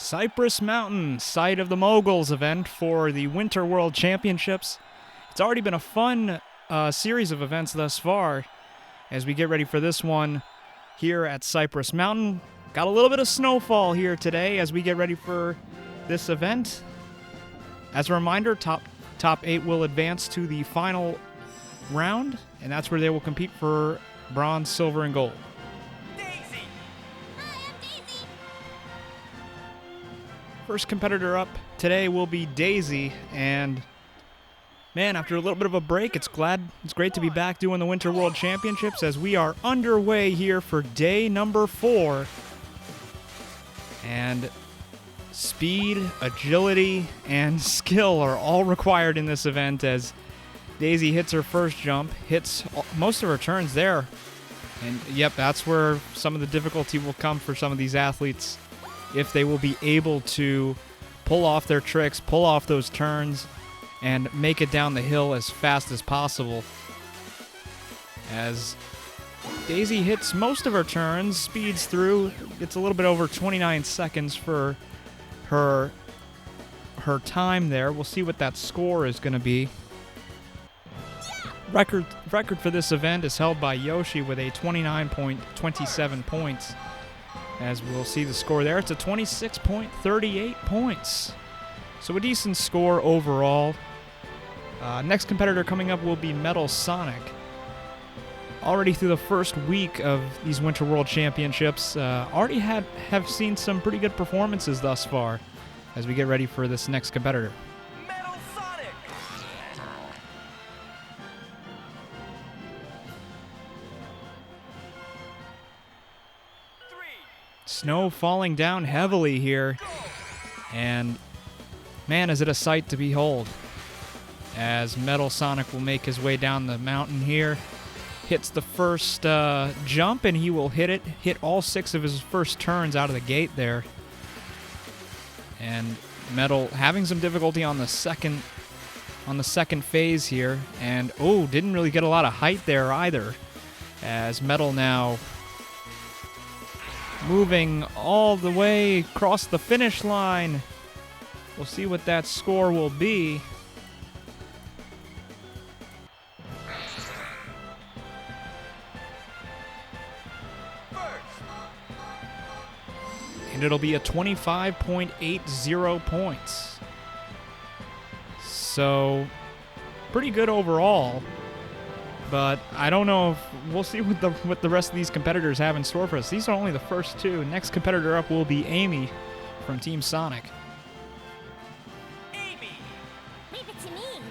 Cypress Mountain, site of the Moguls event for the Winter World Championships. It's already been a fun series of events thus far as we get ready for this one here at Cypress Mountain. Got a little bit of snowfall here today as we get ready for this event. As a reminder, top 8 will advance to the final round, and that's where they will compete for bronze, silver, and gold. Daisy! Hi, I'm Daisy! First competitor up today will be Daisy, and man, after a little bit of a break, it's great to be back doing the Winter World Championships as we are underway here for day number 4. And speed, agility, and skill are all required in this event as Daisy hits her first jump, hits most of her turns there. And yep, that's where some of the difficulty will come for some of these athletes, if they will be able to pull off their tricks, pull off those turns, and make it down the hill as fast as possible. As Daisy hits most of her turns, speeds through, gets a little bit over 29 seconds for her time there. We'll see what that score is going to be. Record for this event is held by Yoshi with a 29.27 points. As we'll see the score there, it's a 26.38 points. So a decent score overall. Next competitor coming up will be Metal Sonic. Already through the first week of these Winter World Championships, already have seen some pretty good performances thus far as we get ready for this next competitor. Metal Sonic! Snow falling down heavily here, and man, is it a sight to behold as Metal Sonic will make his way down the mountain here. Hits the first jump, and he will hit all 6 of his first turns out of the gate there. And Metal having some difficulty on the second phase here, and didn't really get a lot of height there either. As Metal now moving all the way across the finish line. We'll see what that score will be. And it'll be a 25.80 points. So, pretty good overall. But I don't know if we'll see what the rest of these competitors have in store for us. These are only the first 2. Next competitor up will be Amy from Team Sonic. Amy! Leave it to me.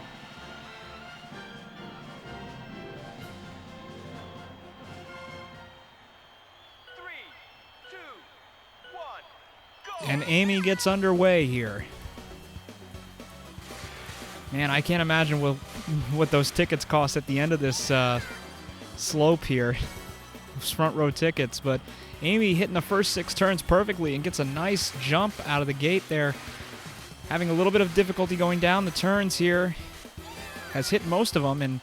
Three, two, one, go! And Amy gets underway here. Man, I can't imagine what those tickets cost at the end of this slope here. Those front row tickets. But Amy hitting the first 6 turns perfectly and gets a nice jump out of the gate there. Having a little bit of difficulty going down the turns here. Has hit most of them, and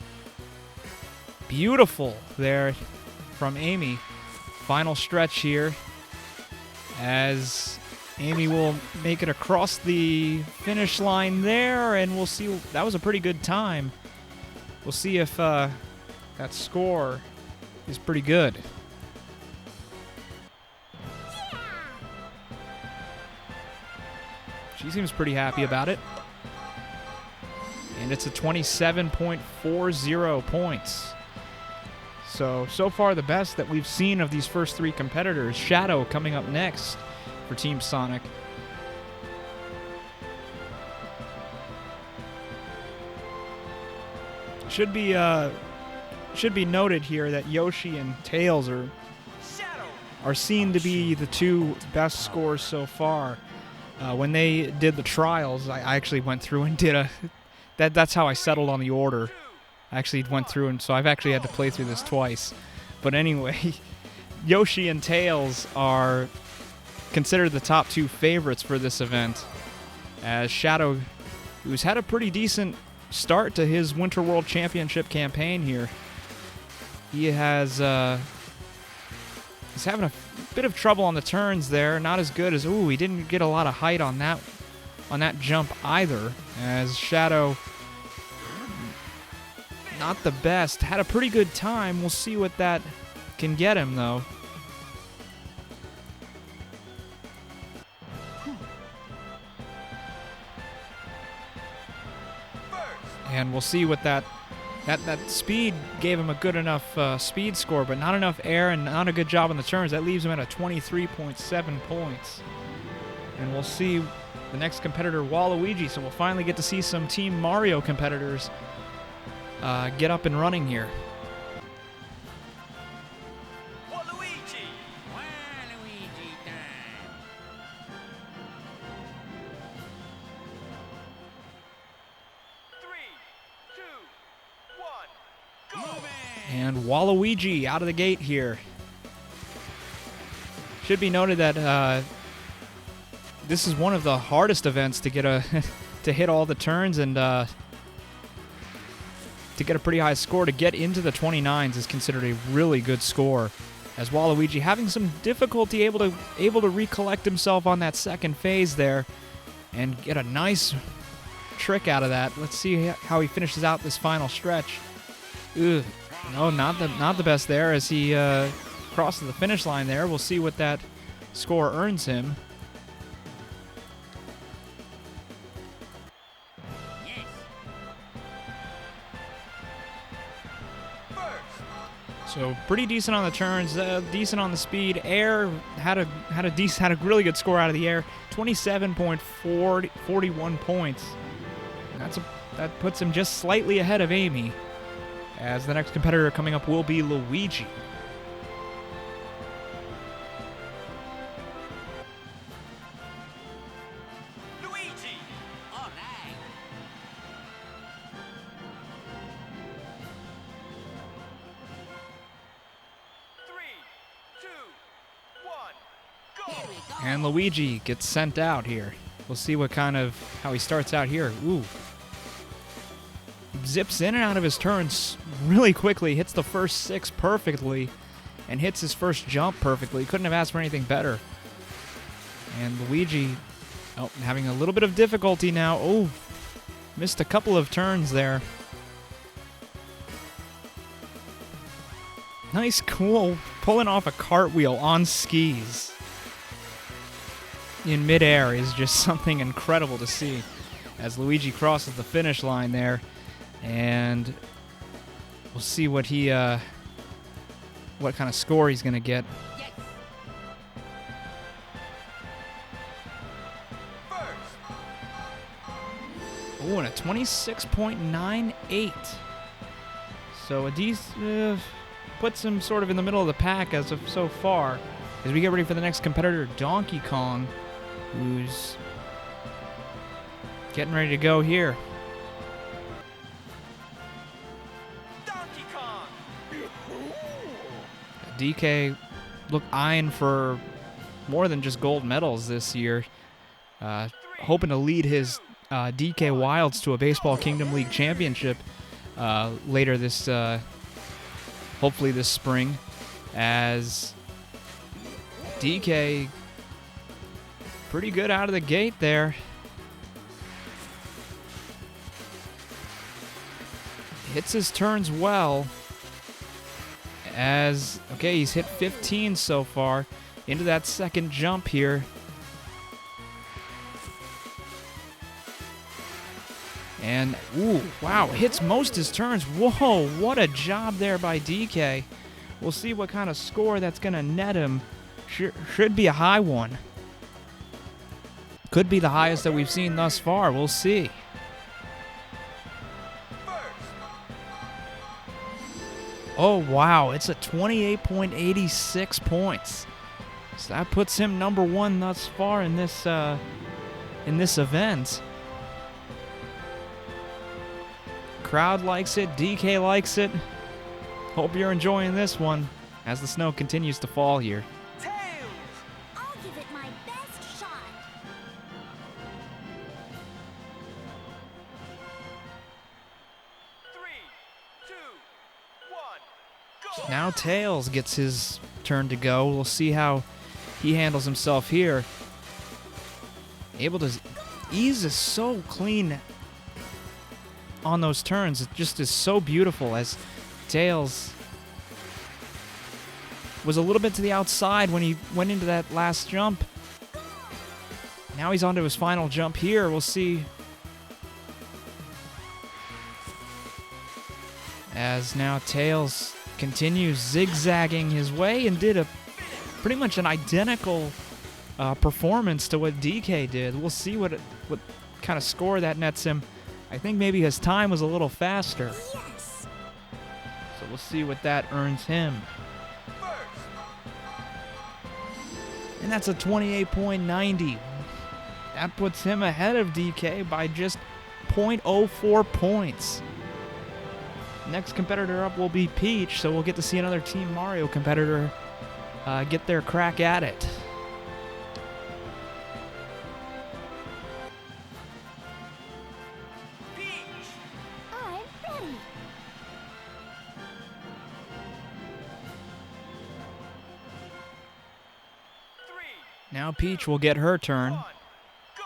beautiful there from Amy. Final stretch here as Amy will make it across the finish line there, and we'll see. That was a pretty good time. We'll see if that score is pretty good. She seems pretty happy about it. And it's a 27.40 points. So far the best that we've seen of these first 3 competitors. Shadow coming up next for Team Sonic. Should be noted here that Yoshi and Tails are seen to be the 2 best scores so far. When they did the trials, I actually went through and did that's how I settled on the order. I actually went through, and so I've actually had to play through this twice. But anyway, Yoshi and Tails are considered the top 2 favorites for this event, as Shadow, who's had a pretty decent start to his Winter World Championship campaign here, he's having bit of trouble on the turns there. Not as good as, ooh, he didn't get a lot of height on that jump either, as Shadow, not the best. Had a pretty good time. We'll see what that can get him, though. And we'll see what that speed gave him a good enough speed score, but not enough air and not a good job on the turns. That leaves him at a 23.7 points. And we'll see the next competitor, Waluigi. So we'll finally get to see some Team Mario competitors get up and running here. Waluigi. Waluigi time. 3, 2, 1, go. And Waluigi out of the gate here. Should be noted that this is one of the hardest events to get to hit all the turns and to get a pretty high score. To get into the 29s is considered a really good score, as Waluigi having some difficulty able to recollect himself on that second phase there and get a nice trick out of that. Let's see how he finishes out this final stretch. Ugh. No, not the best there as he crosses the finish line there. We'll see what that score earns him. Yes. So pretty decent on the turns, decent on the speed. Air had a really good score out of the air, 27.41 points. That puts him just slightly ahead of Amy, as the next competitor coming up will be Luigi. Luigi. All right. 3, 2, 1, go. Here we go. And Luigi gets sent out here. We'll see how he starts out here. Ooh. Zips in and out of his turns really quickly, hits the first 6 perfectly, and hits his first jump perfectly. Couldn't have asked for anything better. And Luigi, having a little bit of difficulty now. Oh, missed a couple of turns there. Nice, cool, pulling off a cartwheel on skis in midair is just something incredible to see, as Luigi crosses the finish line there. And we'll see what kind of score he's going to get. Yes. Oh, and a 26.98. So a decent puts him sort of in the middle of the pack as of so far. As we get ready for the next competitor, Donkey Kong, who's getting ready to go here. Donkey Kong. DK eyeing for more than just gold medals this year. Hoping to lead his DK Wilds to a Baseball Kingdom League championship later this, hopefully this spring, as DK pretty good out of the gate there. Hits his turns well. Okay, he's hit 15 so far into that second jump here. And, ooh, wow, hits most his turns. Whoa, what a job there by DK. We'll see what kind of score that's going to net him. Should be a high one. Could be the highest that we've seen thus far. We'll see. Oh, wow, it's a 28.86 points. So that puts him number 1 thus far in this event. Crowd likes it, DK likes it. Hope you're enjoying this one as the snow continues to fall here. Tails. I'll give it my best shot. 3, 2, 1, Now Tails gets his turn to go. We'll see how he handles himself here. Able to ease is so clean on those turns. It just is so beautiful as Tails was a little bit to the outside when he went into that last jump. Now he's onto his final jump here. We'll see. As now Tails continues zigzagging his way and did a pretty much an identical performance to what DK did. We'll see what kind of score that nets him. I think maybe his time was a little faster. Yes. So we'll see what that earns him. And that's a 28.90. That puts him ahead of DK by just 0.04 points. Next competitor up will be Peach, so we'll get to see another Team Mario competitor get their crack at it. Peach. I'm ready. Now Peach will get her turn.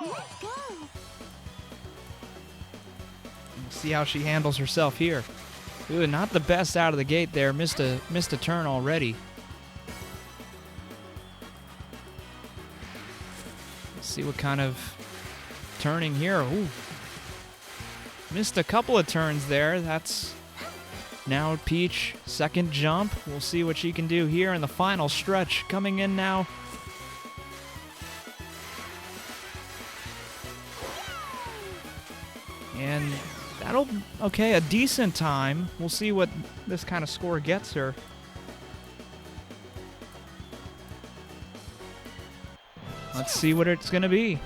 Let's go. See how she handles herself here. Ooh, not the best out of the gate there. Missed a turn already. Let's see what kind of turning here. Ooh. Missed a couple of turns there. That's now Peach, second jump. We'll see what she can do here in the final stretch. Coming in now. And that'll, okay, a decent time. We'll see what this kind of score gets her. Let's see what it's going to be.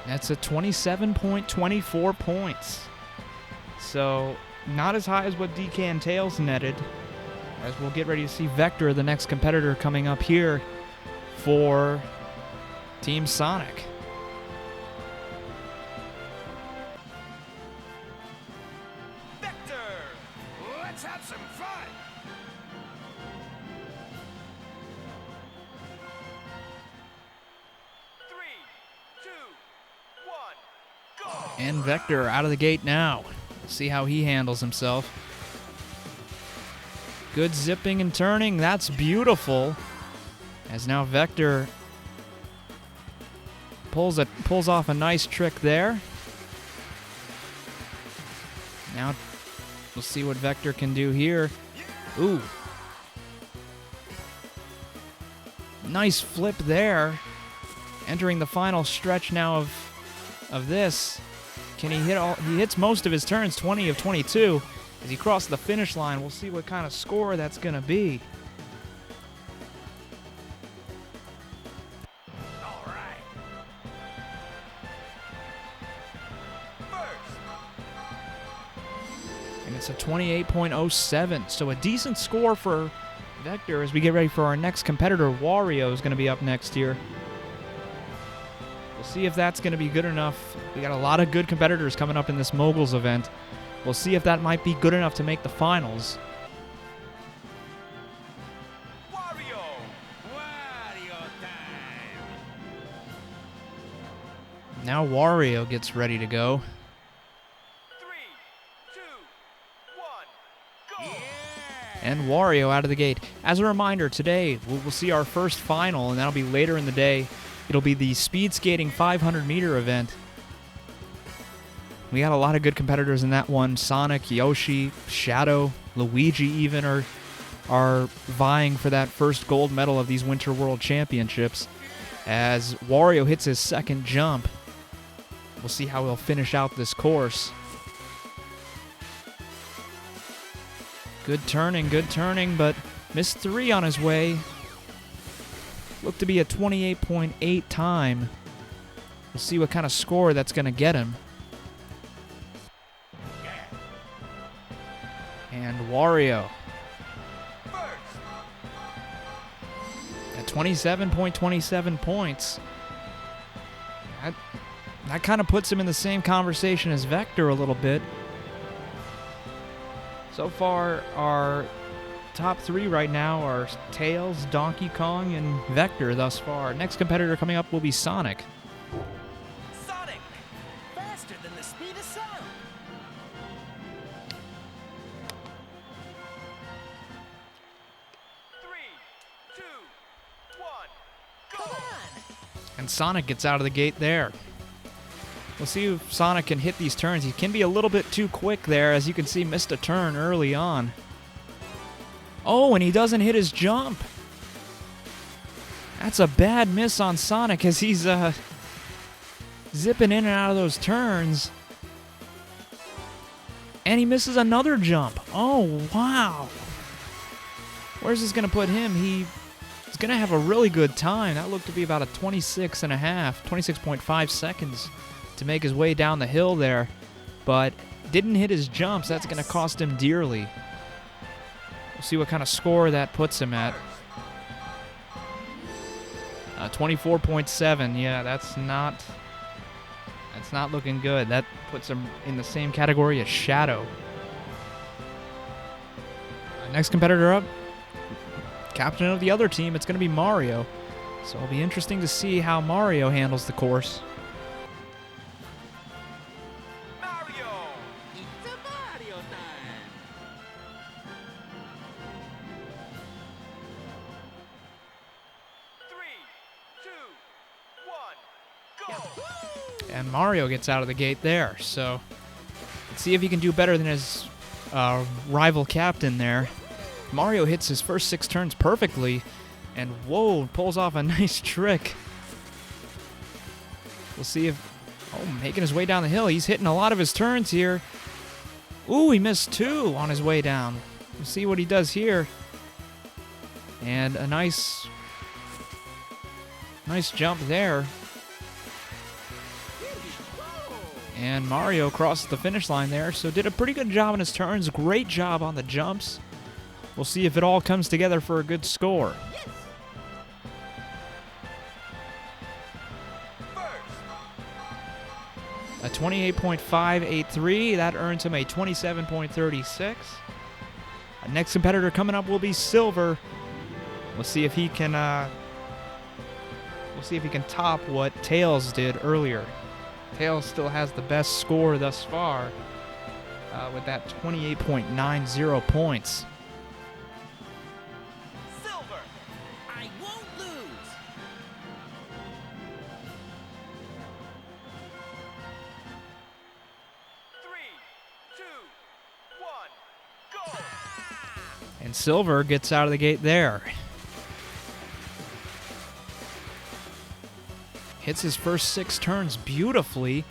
That's a 27.24 points. So, not as high as what DK and Tails netted. As we'll get ready to see Vector, the next competitor, coming up here for Team Sonic. Vector. Let's have some fun. Three, two, one, go. And Vector out of the gate now. See how he handles himself. Good zipping and turning. That's beautiful. As now Vector pulls off a nice trick there. Now we'll see what Vector can do here. Ooh. Nice flip there. Entering the final stretch now of this. Can he hit all? He hits most of his turns, 20 of 22. As he crosses the finish line, we'll see what kind of score that's going to be. All right. And it's a 28.07, so a decent score for Vector as we get ready for our next competitor. Wario is going to be up next here. We'll see if that's going to be good enough. We got a lot of good competitors coming up in this Moguls event. We'll see if that might be good enough to make the finals. Wario. Wario time. Now Wario gets ready to go. 3, 2, 1, go. And Wario out of the gate. As a reminder, today we'll see our first final, and that'll be later in the day. It'll be the speed skating 500-meter event. We got a lot of good competitors in that one. Sonic, Yoshi, Shadow, Luigi even are vying for that first gold medal of these Winter World Championships. As Wario hits his second jump, we'll see how he'll finish out this course. Good turning, but missed 3 on his way. Looked to be a 28.8 time. We'll see what kind of score that's going to get him. And Wario at 27.27 points. That kind of puts him in the same conversation as Vector a little bit. So far, our top three right now are Tails, Donkey Kong, and Vector thus far. Next competitor coming up will be Sonic. Sonic. Faster than the speed of sound. Three, two, one, go. Come on. And Sonic gets out of the gate there. We'll see if Sonic can hit these turns. He can be a little bit too quick there. As you can see, missed a turn early on. Oh, and he doesn't hit his jump. That's a bad miss on Sonic as he's zipping in and out of those turns. And he misses another jump. Oh, wow. Where's this going to put him? He's going to have a really good time. That looked to be about a 26.5 seconds to make his way down the hill there. But didn't hit his jumps. That's going to cost him dearly. We'll see what kind of score that puts him at. 24.7. Yeah, that's not looking good. That puts him in the same category as Shadow. Next competitor up, captain of the other team, it's going to be Mario. So it'll be interesting to see how Mario handles the course. Mario. It's a Mario time. Three, two, one, go. And Mario gets out of the gate there. So let's see if he can do better than his rival captain there. Mario hits his first 6 turns perfectly. And whoa, pulls off a nice trick. We'll see if... Oh, making his way down the hill. He's hitting a lot of his turns here. Ooh, he missed 2 on his way down. We'll see what he does here. And a nice jump there. And Mario crosses the finish line there, so did a pretty good job on his turns. Great job on the jumps. We'll see if it all comes together for a good score. A 28.583. That earns him a 27.36. Next competitor coming up will be Silver. We'll see if he can. We'll see if he can top what Tails did earlier. Tails still has the best score thus far with that 28.90 points. Silver. I won't lose. Three, two, one, go. And Silver gets out of the gate there. Hits his first 6 turns beautifully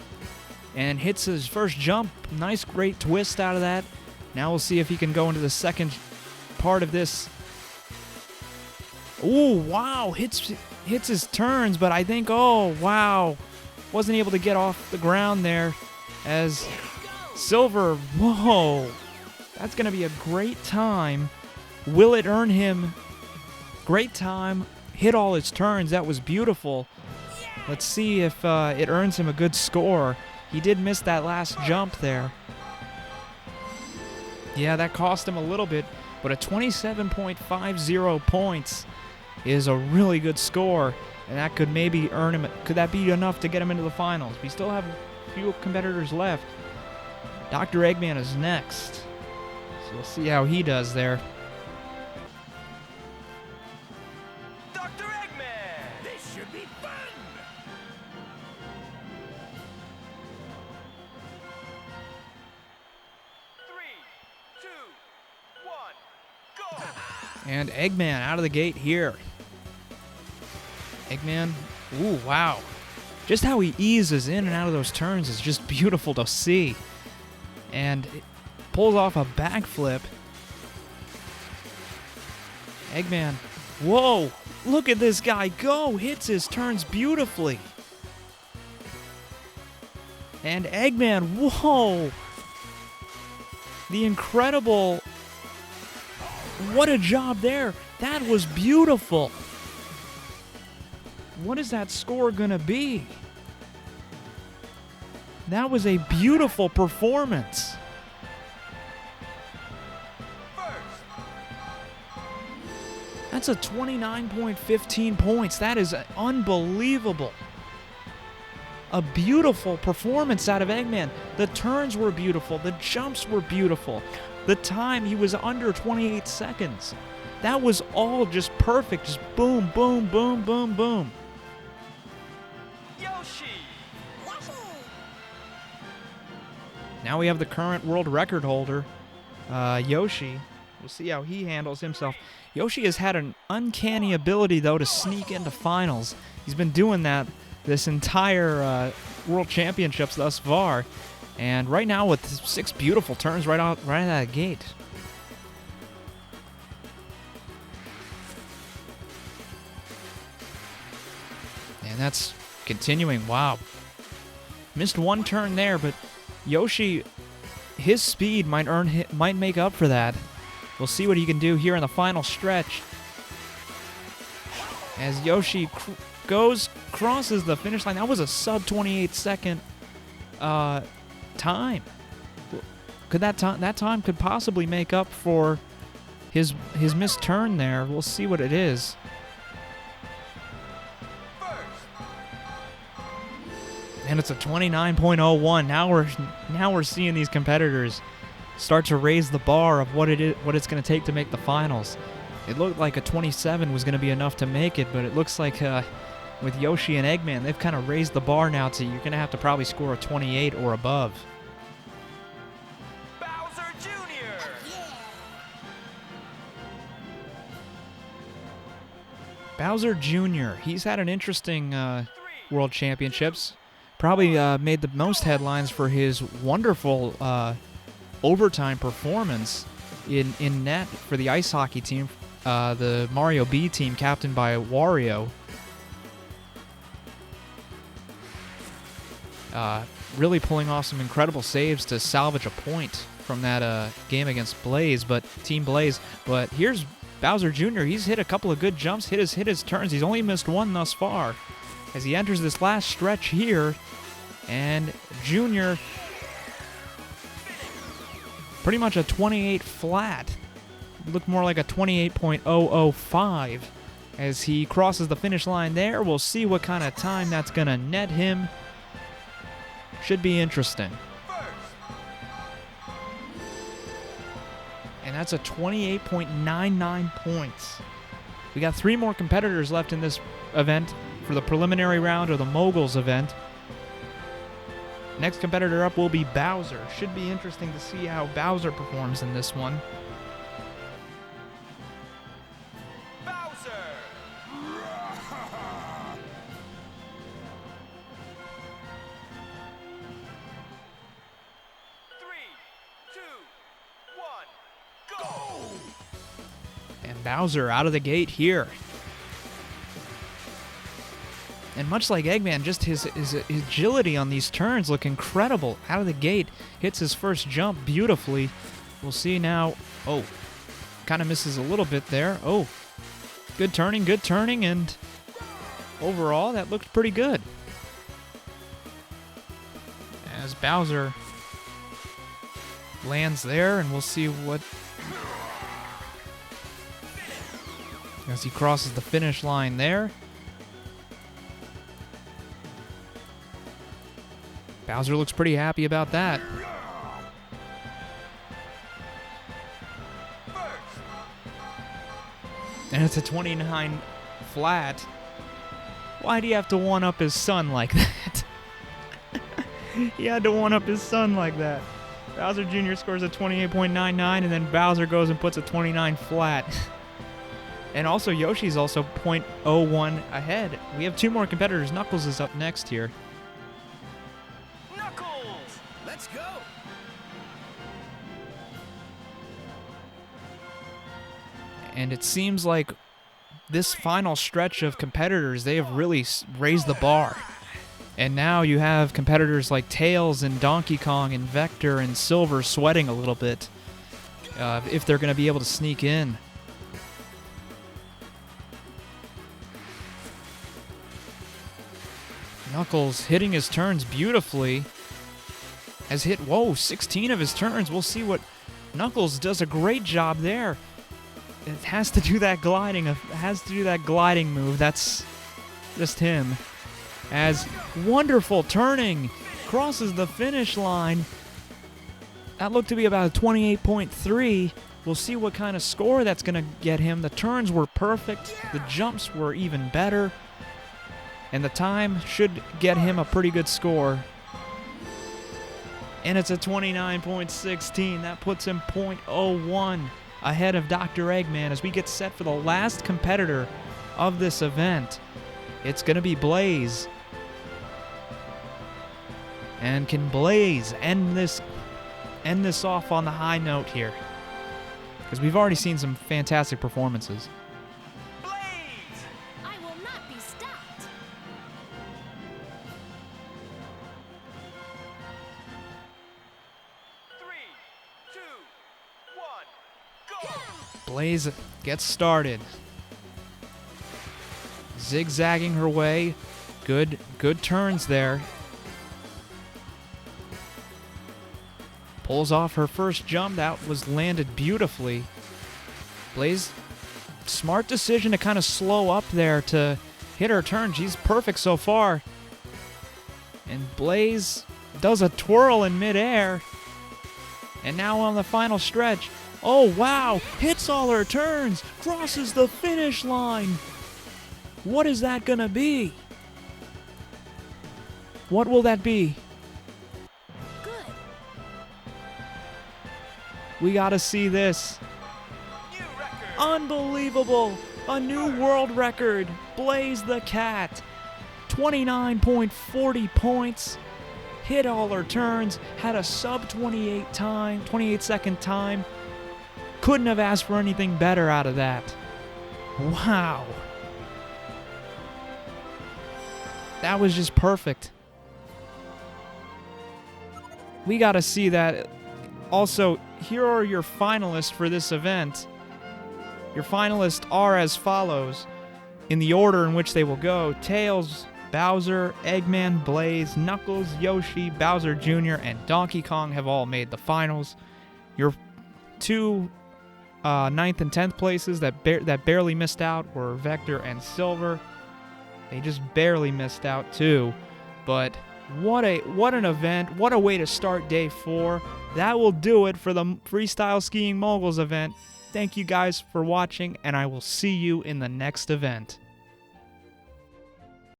and hits his first jump. Nice, great twist out of that. Now we'll see if he can go into the second part of this. Ooh, wow, hits his turns, but I think, oh, wow, wasn't able to get off the ground there as Silver, whoa, that's going to be a great time. Will it earn him? Great time, hit all his turns, that was beautiful. Let's see if it earns him a good score. He did miss that last jump there. Yeah, that cost him a little bit, but a 27.50 points is a really good score, and that could maybe earn him. Could that be enough to get him into the finals? We still have a few competitors left. Dr. Eggman is next, so we'll see how he does there. Dr. Eggman. This should be fun. Three, two, one, go. And Eggman out of the gate here. Eggman, ooh, wow. Just how he eases in and out of those turns is just beautiful to see. And it pulls off a backflip. Eggman, whoa, look at this guy go. Hits his turns beautifully. And Eggman, whoa. The incredible... What a job there. That was beautiful. What is that score going to be? That was a beautiful performance. That's a 29.15 points. That is unbelievable. A beautiful performance out of Eggman. The turns were beautiful. The jumps were beautiful. The time, he was under 28 seconds. That was all just perfect. Just boom, boom, boom, boom, boom. Yoshi. Now we have the current world record holder, Yoshi. We'll see how he handles himself. Yoshi has had an uncanny ability, though, to sneak into finals. He's been doing that this entire World Championships thus far. And right now with 6 beautiful turns right out of the gate. And that's continuing. Wow. Missed one turn there, but Yoshi, his speed might make up for that. We'll see what he can do here in the final stretch. As Yoshi crosses the finish line. That was a sub 28 second time. Could that time could possibly make up for his missed turn there? We'll see what it is. And it's a 29.01. Now we're seeing these competitors start to raise the bar of what it's going to take to make the finals. It looked like a 27 was going to be enough to make it, but it looks like with Yoshi and Eggman, they've kind of raised the bar now to you're going to have to probably score a 28 or above. Bowser Jr. Bowser Jr., he's had an interesting World Championships. Probably made the most headlines for his wonderful overtime performance in net for the ice hockey team, the Mario B team captained by Wario. Really pulling off some incredible saves to salvage a point from that game against Team Blaze. But here's Bowser Jr. He's hit a couple of good jumps, hit his turns. He's only missed one thus far as he enters this last stretch here. And Jr. pretty much a 28 flat. Looked more like a 28.005 as he crosses the finish line there. We'll see what kind of time that's going to net him. Should be interesting. And that's a 28.99 points. We got 3 more competitors left in this event for the preliminary round or the Moguls event. Next competitor up will be Bowser. Should be interesting to see how Bowser performs in this one. Bowser. 3, 2, 1, go! And Bowser out of the gate here. And much like Eggman, just his agility on these turns look incredible. Out of the gate, hits his first jump beautifully. We'll see now. Oh, kind of misses a little bit there. Oh, good turning, and overall, that looked pretty good. As Bowser lands there, and we'll see what... as he crosses the finish line there. Bowser looks pretty happy about that. And it's a 29 flat. Why do you have to one-up his son like that? He had to one-up his son like that. Bowser Jr. scores a 28.99, and then Bowser goes and puts a 29 flat. And also, Yoshi's also 0.01 ahead. We have 2 more competitors. Knuckles is up next here. Let's go! And it seems like this final stretch of competitors, they have really raised the bar. And now you have competitors like Tails and Donkey Kong and Vector and Silver sweating a little bit if they're going to be able to sneak in. Knuckles hitting his turns beautifully. has hit, 16 of his turns. We'll see what Knuckles does a great job there. It has to do that gliding. It has to do that gliding move. That's just him. As wonderful turning crosses the finish line. That looked to be about a 28.3. We'll see what kind of score that's going to get him. The turns were perfect. The jumps were even better. And the time should get him a pretty good score. And it's a 29.16. That puts him 0.01 ahead of Dr. Eggman as we get set for the last competitor of this event. It's going to be Blaze. And can Blaze end this off on the high note here? Because we've already seen some fantastic performances. Blaze! I will not be stopped. Three, two, one, go! Blaze gets started. Zigzagging her way. Good turns there. Pulls off her first jump. That was landed beautifully. Blaze, smart decision to kind of slow up there to hit her turn. She's perfect so far. And Blaze does a twirl in midair. And now on the final stretch. Oh, wow. Hits all her turns. Crosses the finish line. What is that going to be? What will that be? Good. We got to see this. New record! Unbelievable. A new world record. Blaze the Cat. 29.40 points. Hit all her turns. Had a sub 28 second time. Couldn't have asked for anything better out of that. Wow. That was just perfect. We got to see that. Also, here are your finalists for this event. Your finalists are as follows, in the order in which they will go. Tails, Bowser, Eggman, Blaze, Knuckles, Yoshi, Bowser Jr., and Donkey Kong have all made the finals. Your two 9th and 10th places that barely missed out were Vector and Silver. They just barely missed out too. But what an event. What a way to start day 4. That will do it for the Freestyle Skiing Moguls event. Thank you guys for watching, and I will see you in the next event.